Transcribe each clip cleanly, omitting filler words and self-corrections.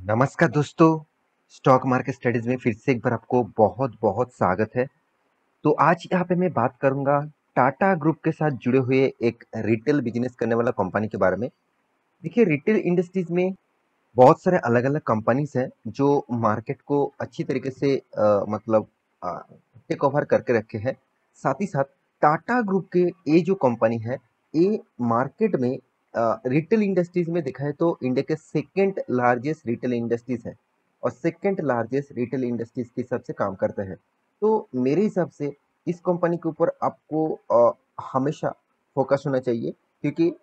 नमस्कार दोस्तों। Stock market studies में फिर से एक बार आपको बहुत बहुत स्वागत है। तो आज यहाँ पे मैं बात करूंगा टाटा ग्रुप के साथ जुड़े हुए एक रिटेल बिजनेस करने वाला कंपनी के बारे में। देखिए, रिटेल इंडस्ट्रीज में बहुत सारे अलग अलग कंपनीज हैं जो मार्केट को अच्छी तरीके से मतलब टेक ओवर करके रखे हैं। साथ ही साथ टाटा ग्रुप के ये जो कंपनी है, ये मार्केट में रिटेल इंडस्ट्रीज में देखा है तो इंडिया के सेकेंड लार्जेस्ट रिटेल इंडस्ट्रीज है और सेकेंड लार्जेस्ट रिटेल इंडस्ट्रीज के हिसाब से काम करते हैं। तो मेरे हिसाब से इस कंपनी के ऊपर आपको हमेशा फोकस होना चाहिए, क्योंकि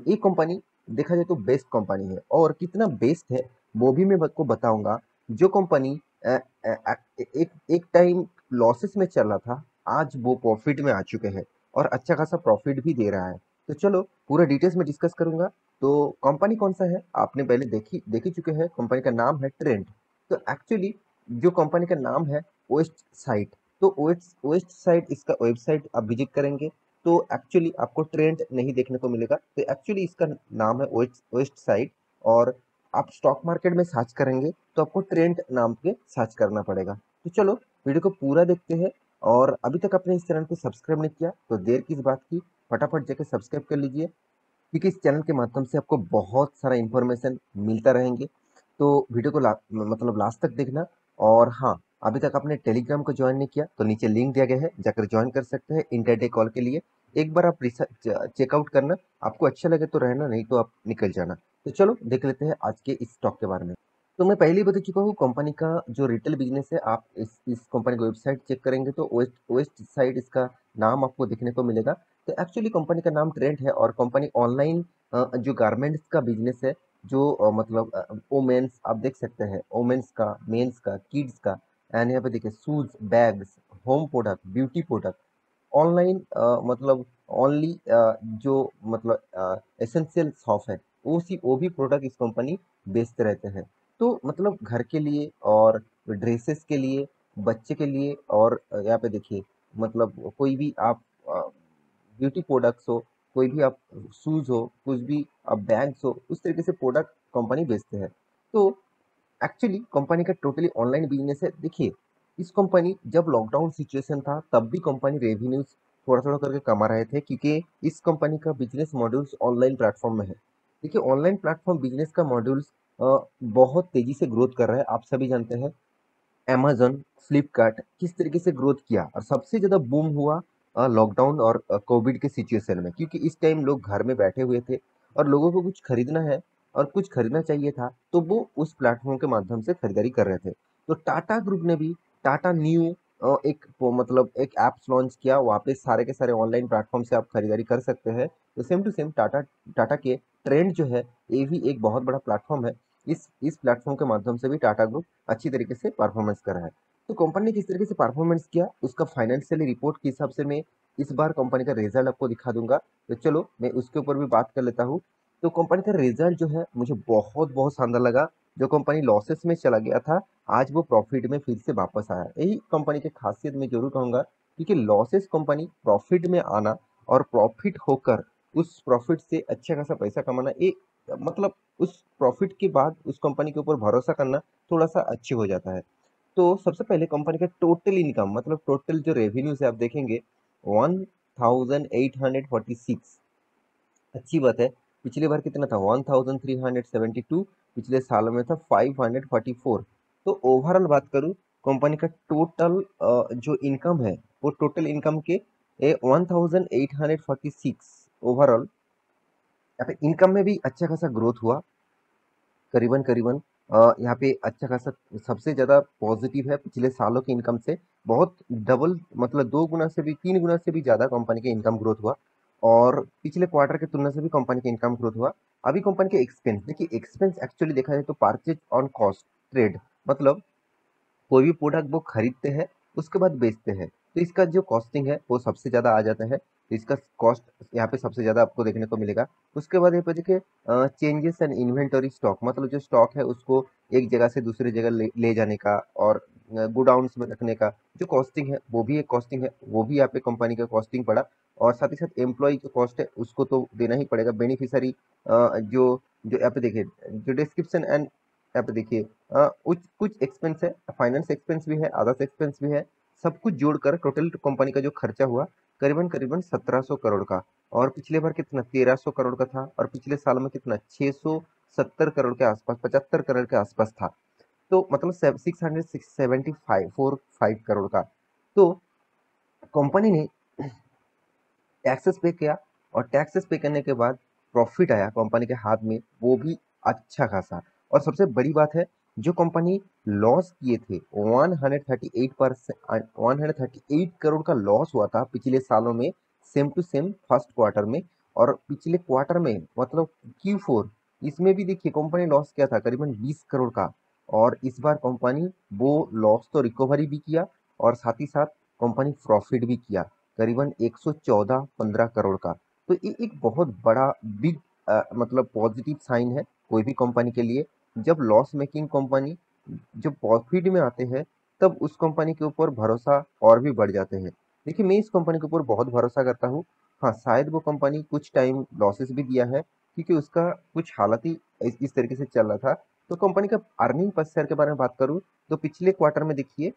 ये कंपनी देखा जाए तो बेस्ट कंपनी है। और कितना बेस्ट है वो भी मैं आपको बताऊंगा। जो कंपनी एक एक टाइम लॉसेस में चल रहा था, आज वो प्रॉफिट में आ चुके हैं और अच्छा खासा प्रॉफिट भी दे रहा है। तो चलो पूरा डिटेल्स में डिस्कस करूंगा। तो कंपनी कौन सा है आपने पहले देख ही चुके हैं। कंपनी का नाम है ट्रेंड। तो एक्चुअली जो कंपनी का नाम है वेस्ट साइट। तो वेस्ट साइट इसका वेबसाइट आप विजिट करेंगे तो एक्चुअली आपको ट्रेंड नहीं देखने को मिलेगा। तो एक्चुअली इसका नाम है वेस्ट वेस्ट साइड। और आप स्टॉक मार्केट में सर्च करेंगे तो आपको ट्रेंड नाम के सर्च करना पड़ेगा। तो चलो वीडियो को पूरा देखते हैं। और अभी तक आपने इस चैनल को सब्सक्राइब नहीं किया तो देर किस बात की, फटाफट जाकर सब्सक्राइब कर लीजिए, क्योंकि इस चैनल के माध्यम से आपको बहुत सारा इंफॉर्मेशन मिलता रहेंगे। तो वीडियो को मतलब लास्ट तक देखना। और हाँ, अभी तक आपने टेलीग्राम को ज्वाइन नहीं किया तो नीचे लिंक दिया गया है, जाकर ज्वाइन कर सकते हैं इंटरडे कॉल के लिए। एक बार आप रिसर्च चेकआउट करना, आपको अच्छा लगे तो रहना, नहीं तो आप निकल जाना। तो चलो देख लेते हैं आज के इस स्टॉक के बारे में। तो मैं पहले ही बता चुका हूँ कंपनी का जो रिटेल बिजनेस है। आप इस कंपनी की वेबसाइट चेक करेंगे तो वेस्ट वेस्ट साइड इसका नाम आपको देखने को मिलेगा। तो एक्चुअली कंपनी का नाम ट्रेंड है और कंपनी ऑनलाइन जो गारमेंट्स का बिजनेस है, जो मतलब वोमेन्स आप देख सकते हैं, वोमेन्स का, मेंस का, किड्स का। एंड यहाँ पे देखिए shoes, bags, home product, beauty product, online मतलब ओनली जो मतलब एसेंशियल शॉप है, वो भी प्रोडक्ट इस कंपनी बेचते रहते हैं। तो मतलब घर के लिए और ड्रेसेस के लिए, बच्चे के लिए, और यहाँ पे देखिए मतलब कोई भी आप ब्यूटी प्रोडक्ट्स हो, कोई भी आप शूज हो, कुछ भी आप बैग्स हो, उस तरीके से प्रोडक्ट कंपनी बेचते हैं। तो एक्चुअली कंपनी का टोटली ऑनलाइन बिजनेस है। देखिए, इस कंपनी जब लॉकडाउन सिचुएशन था तब भी कंपनी रेवेन्यूज थोड़ा थोड़ा करके कमा रहे थे, क्योंकि इस कंपनी का बिजनेस मॉड्यूल्स ऑनलाइन प्लेटफॉर्म में है। देखिए, ऑनलाइन प्लेटफॉर्म बिजनेस का मॉड्यूल्स बहुत तेजी से ग्रोथ कर रहा है। आप सभी जानते हैं अमेज़न, फ्लिपकार्ट किस तरीके से ग्रोथ किया, और सबसे ज़्यादा बूम हुआ लॉकडाउन और कोविड के सिचुएशन में, क्योंकि इस टाइम लोग घर में बैठे हुए थे और लोगों को कुछ खरीदना है और कुछ खरीदना चाहिए था, तो वो उस प्लेटफॉर्म के माध्यम से खरीदारी कर रहे थे। तो टाटा ग्रुप ने भी टाटा न्यू एक मतलब एक ऐप्स लॉन्च किया, वहाँ पे सारे के सारे ऑनलाइन प्लेटफॉर्म से आप खरीदारी कर सकते हैं। तो same to same Tata Tata के ट्रेंड जो है, ये भी एक बहुत बड़ा प्लेटफॉर्म है। इस प्लेटफॉर्म के माध्यम से भी टाटा ग्रुप अच्छी तरीके से परफॉर्मेंस कर रहा है। तो कंपनी ने किस तरीके से परफॉर्मेंस किया, उसका फाइनेंशियल रिपोर्ट के हिसाब से मैं इस बार कंपनी का रिजल्ट आपको दिखा दूंगा। तो चलो मैं उसके ऊपर भी बात कर लेता हूँ। तो कंपनी का रिजल्ट जो है मुझे बहुत बहुत शानदार लगा। जो कंपनी लॉसेस में चला गया था, आज वो प्रॉफिट में फिर से वापस आया। यही कंपनी की खासियत मैं जरूर कहूंगा, क्योंकि लॉसेस कंपनी प्रॉफिट में आना और प्रॉफिट होकर उस प्रॉफिट से अच्छा खासा पैसा कमाना, ये मतलब उस प्रॉफिट के बाद उस कंपनी के ऊपर भरोसा करना थोड़ा सा अच्छी हो जाता है। तो सबसे पहले कंपनी का टोटल इनकम, मतलब टोटल जो रेवेन्यू है आप देखेंगे 1846। अच्छी बात है। पिछली बार कितना था? 1372। पिछले साल में था 544। तो ओवरऑल बात करूं, कंपनी का टोटल जो इनकम है वो टोटल इनकम के 1846 ओवरऑल। यहाँ पे इनकम में भी अच्छा खासा ग्रोथ हुआ, करीबन करीबन यहाँ पे अच्छा खासा सबसे ज़्यादा पॉजिटिव है पिछले सालों की इनकम से। बहुत डबल, मतलब 2 गुना से भी 3 गुना से भी ज़्यादा कंपनी का इनकम ग्रोथ हुआ। और पिछले क्वार्टर की तुलना से भी कंपनी का इनकम ग्रोथ हुआ। अभी कंपनी के एक्सपेंस देखिए, एक्सपेंस एक्चुअली देखा जाए तो परचेज ऑन कॉस्ट ट्रेड, मतलब कोई भी प्रोडक्ट वो खरीदते हैं उसके बाद बेचते हैं, तो इसका जो कॉस्टिंग है वो सबसे ज़्यादा आ जाता है। तो इसका कॉस्ट यहाँ पे सबसे ज़्यादा आपको देखने को मिलेगा। उसके बाद यहाँ पे देखिए चेंजेस एंड इन्वेंटरी स्टॉक, मतलब जो स्टॉक है उसको एक जगह से दूसरी जगह ले जाने का और गोडाउन्स में रखने का जो कॉस्टिंग है वो भी एक कॉस्टिंग है, वो भी यहाँ पे कंपनी का कॉस्टिंग पड़ा। और साथ ही साथ एम्प्लॉय जो कॉस्ट है उसको तो देना ही पड़ेगा। बेनिफिशियरी जो जो यहाँ पे देखिए जो डिस्क्रिप्शन एंड यहाँ पे देखिए कुछ कुछ एक्सपेंस है, फाइनेंस एक्सपेंस भी है, अदर्स एक्सपेंस भी है, सब कुछ जोड़कर टोटल कंपनी का जो खर्चा हुआ करीबन करीबन 1700 करोड़ का। और पिछले बार कितना 1300 करोड़ का था, और पिछले साल में कितना 670 करोड़ के आसपास, 75 करोड़ के आसपास था। तो मतलब 675 करोड़ का। तो कंपनी ने टैक्सेस पे किया, और टैक्सेस पे करने के बाद प्रॉफिट आया कंपनी के हाथ में, वो भी अच्छा खासा। और सबसे बड़ी बात है, जो कंपनी लॉस किए थे 138 करोड़ का लॉस हुआ था पिछले सालों में, same to same first quarter में, और पिछले क्वार्टर में मतलब Q4, इसमें भी देखिए कंपनी लॉस किया था करीबन 20 करोड़ का। और इस बार कंपनी वो लॉस तो रिकवरी भी किया, और साथ ही साथ कंपनी प्रॉफिट भी किया करीबन 114-15 करोड़ का। तो ये एक बहुत बड़ा बिग मतलब पॉजिटिव साइन है कोई भी कंपनी के लिए। जब लॉस मेकिंग कंपनी जब प्रॉफिट में आते हैं, तब उस कंपनी के ऊपर भरोसा और भी बढ़ जाते हैं। देखिए मैं इस कंपनी के ऊपर बहुत भरोसा करता हूँ। हाँ, शायद वो कंपनी कुछ टाइम लॉसेस भी दिया है, क्योंकि उसका कुछ हालत ही इस तरीके से चल रहा था। तो कंपनी का अर्निंग पर शेयर के बारे में बात करूँ, तो पिछले क्वार्टर में देखिए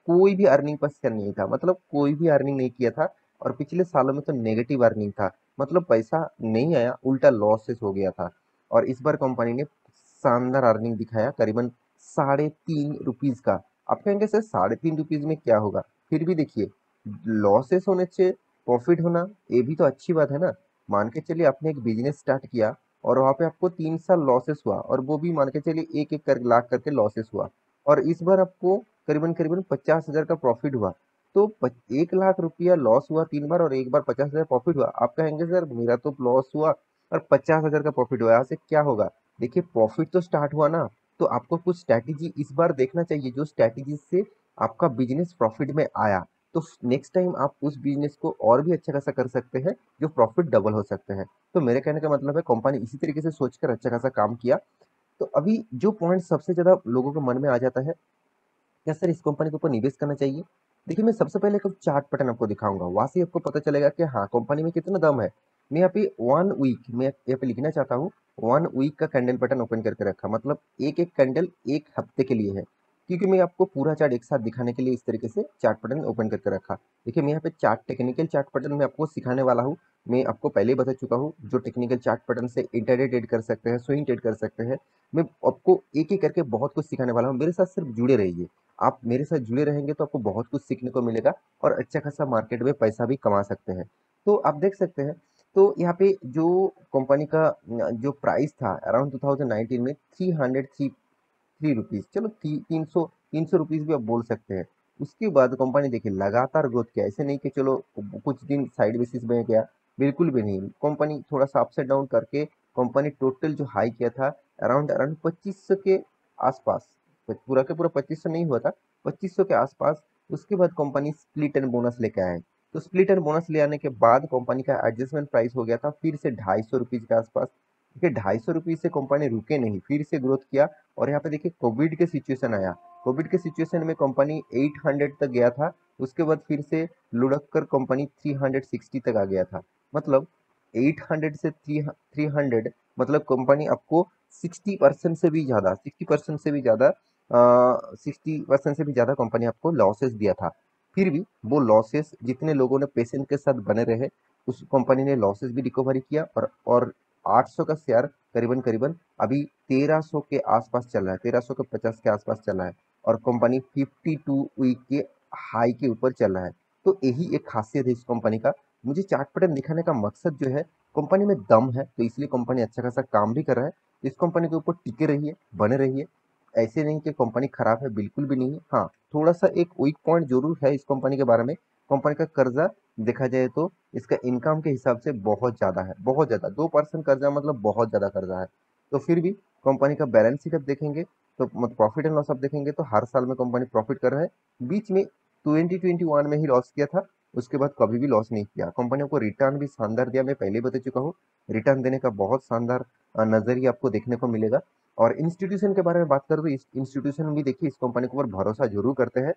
कोई भी अर्निंग पर शेयर नहीं था, मतलब कोई भी अर्निंग नहीं किया था। और पिछले सालों में तो नेगेटिव अर्निंग था, मतलब पैसा नहीं आया, उल्टा लॉसेस हो गया था। और इस बार कंपनी ने शानदार अर्निंग दिखाया करीबन ₹3.5 का। आप कहेंगे सर ₹3.5 में क्या होगा, फिर भी देखिए लॉसेस होने से प्रॉफिट होना, ये भी तो अच्छी बात है ना। मान के चलिए आपने एक बिजनेस स्टार्ट किया, और वहां पे आपको 3 साल लॉसेस हुआ, और वो भी मान के चलिए एक एक कर लाख करके लॉसेस हुआ, और इस बार आपको करीबन करीबन 50,000 का प्रॉफिट हुआ। तो 1 लाख रुपया लॉस हुआ 3 बार, और एक बार 50,000 प्रॉफिट हुआ। आप कहेंगे सर मेरा तो लॉस हुआ और 50,000 का प्रॉफिट हुआ, यहाँ से क्या होगा। देखिए प्रॉफिट तो स्टार्ट हुआ ना, तो आपको कुछ स्ट्रैटेजी इस बार देखना चाहिए, जो स्ट्रैटेजी से आपका बिजनेस प्रॉफिट में आया। तो नेक्स्ट टाइम आप उस बिजनेस को और भी अच्छा खासा कर सकते हैं, जो प्रॉफिट डबल हो सकते हैं। तो मेरे कहने का मतलब है कंपनी इसी तरीके से सोचकर अच्छा खासा काम किया। तो अभी जो पॉइंट सबसे ज्यादा लोगों के मन में आ जाता है, क्या सर इस कंपनी के ऊपर निवेश करना चाहिए। देखिए मैं सबसे पहले एक चार्ट पैटर्न आपको दिखाऊंगा, वहां से आपको पता चलेगा कि हाँ कंपनी में कितना दम है। मैं यहाँ पे 1 वीक में यहाँ पे लिखना चाहता हूँ, 1 वीक का कैंडल पैटर्न ओपन करके रखा, मतलब एक एक कैंडल एक हफ्ते के लिए है, क्योंकि मैं आपको पूरा चार्ट एक साथ दिखाने के लिए इस तरीके से चार्ट पैटर्न ओपन करके रखा। देखिए मैं यहाँ पे चार्ट टेक्निकल चार्ट पैटर्न में आपको सिखाने वाला हूँ। मैं आपको पहले ही बता चुका हूँ, जो टेक्निकल चार्ट पैटर्न से इंटरडे ट्रेड कर सकते हैं, स्विंग ट्रेड कर सकते हैं। मैं आपको एक एक करके बहुत कुछ सिखाने वाला हूँ, मेरे साथ सिर्फ जुड़े रहिए। आप मेरे साथ जुड़े रहेंगे तो आपको बहुत कुछ सीखने को मिलेगा, और अच्छा खासा मार्केट में पैसा भी कमा सकते हैं। तो आप देख सकते हैं, तो यहाँ पे जो कंपनी का जो प्राइस था अराउंड 2019 में 303 रुपीज, चलो 300 रुपीज भी आप बोल सकते हैं। उसके बाद कंपनी देखिए लगातार ग्रोथ किया, ऐसे नहीं कि चलो कुछ दिन साइड बेसिस में गया, बिल्कुल भी नहीं। कंपनी थोड़ा सा अपसाइड डाउन करके कंपनी टोटल जो हाई किया था अराउंड अराउंड 2500 के आसपास, पूरा के पूरा 2500 नहीं हुआ था, 2500 के आसपास। उसके बाद कंपनी स्प्लिट एंड बोनस लेके आए। तो स्प्लिट एंड बोनस ले आने के बाद कंपनी का एडजस्टमेंट प्राइस हो गया था फिर से 250 रुपीज के आसपास। देखिए 250 रुपीज से कंपनी रुके नहीं, फिर से ग्रोथ किया। और यहाँ पे देखिए कोविड के सिचुएशन आया, कोविड के सिचुएशन में कंपनी 800 तक गया था, उसके बाद फिर से लुढ़क कर कंपनी 360 तक आ गया था। मतलब 800 से 300, मतलब कंपनी आपको 60% से भी ज़्यादा, 60% से भी ज़्यादा, 60% से भी ज़्यादा कंपनी आपको लॉसेस दिया था। फिर भी वो लॉसेस जितने लोगों ने पेशेंस के साथ बने रहे, उस कंपनी ने लॉसेस भी रिकवरी किया, और 800 का शेयर करीबन करीबन अभी 1300 के आसपास चल रहा है, 1350 के आसपास चल रहा है, और कंपनी 52 वीक के हाई के ऊपर चल रहा है। तो यही एक खासियत है इस कंपनी का। मुझे चार्ट पैटर्न दिखाने का मकसद जो है, कंपनी में दम है, तो इसलिए कंपनी अच्छा खासा काम भी कर रहा है। इस कंपनी के ऊपर टिके रहिए, बने रहिए। ऐसे नहीं कि कंपनी खराब है, बिल्कुल भी नहीं है। हाँ, थोड़ा सा एक वीक पॉइंट जरूर है इस कंपनी के बारे में। कंपनी का कर्जा देखा जाए तो इसका इनकम के हिसाब से बहुत ज़्यादा है, बहुत ज़्यादा। 2% कर्जा मतलब बहुत ज़्यादा कर्जा है। तो फिर भी कंपनी का बैलेंस शीट आप देखेंगे, तो प्रॉफिट एंड लॉस आप देखेंगे, तो हर साल में कंपनी प्रॉफिट कर रहा है। बीच में 2021 में ही लॉस किया था, उसके बाद कभी भी लॉस नहीं किया। कंपनी को रिटर्न भी शानदार दिया, मैं पहले ही बता चुका हूँ। रिटर्न देने का बहुत शानदार नजरिया आपको देखने को मिलेगा। और इंस्टीट्यूशन के बारे में बात करूँ तो इस इंस्टीट्यूशन भी देखिए इस कंपनी के ऊपर भरोसा जरूर करते हैं,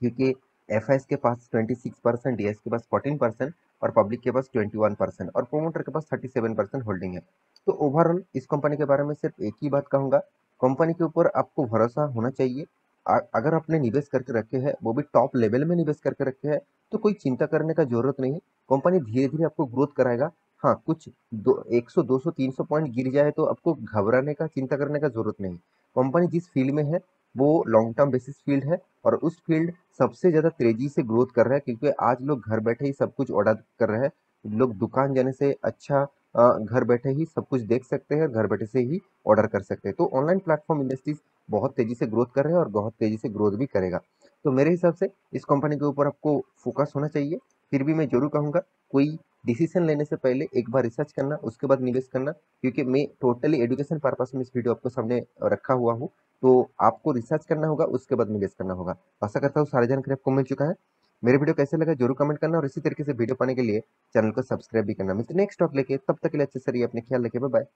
क्योंकि एफआईएस के पास 26%, डीएस के पास 14%, और पब्लिक के पास 21%, और प्रोमोटर के पास 37% होल्डिंग है। तो ओवरऑल इस कंपनी के बारे में सिर्फ एक ही बात कहूंगा कंपनी के ऊपर आपको भरोसा होना चाहिए। अगर आपने निवेश करके रखे हैं, वो भी टॉप लेवल में निवेश करके रखे हैं, तो कोई चिंता करने का ज़रूरत नहीं है। कंपनी धीरे-धीरे आपको ग्रोथ कराएगा। हाँ, कुछ दो 100, 200, 300 पॉइंट गिर जाए तो आपको घबराने का, चिंता करने का ज़रूरत नहीं। कंपनी जिस फील्ड में है, वो लॉन्ग टर्म बेसिस फील्ड है और उस फील्ड सबसे ज़्यादा तेज़ी से ग्रोथ कर रहा है, क्योंकि आज लोग घर बैठे ही सब कुछ ऑर्डर कर रहे हैं। लोग दुकान जाने से अच्छा घर बैठे ही सब कुछ देख सकते हैं, घर बैठे से ही ऑर्डर कर सकते हैं। तो ऑनलाइन प्लेटफॉर्म इंडस्ट्रीज बहुत तेजी से ग्रोथ कर रहे हैं और बहुत तेजी से ग्रोथ भी करेगा। तो मेरे हिसाब से इस कंपनी के ऊपर आपको फोकस होना चाहिए। फिर भी मैं जरूर कहूँगा, कोई डिसीजन लेने से पहले एक बार रिसर्च करना, उसके बाद निवेश करना, क्योंकि मैं टोटली एजुकेशन पर्पस में इस वीडियो आपको सामने रखा हुआ हूँ। तो आपको रिसर्च करना होगा, उसके बाद निवेश करना होगा। आशा करता हूँ सारी जानकारी आपको मिल चुका है। मेरे वीडियो कैसे लगा जरूर कमेंट करना और इसी तरीके से वीडियो पाने के लिए चैनल को सब्सक्राइब भी करना। मिलते नेक्स्ट टॉप लेके, तब तक के लिए अच्छे से रहिए, अपने ख्याल रखिए, बाय बाय।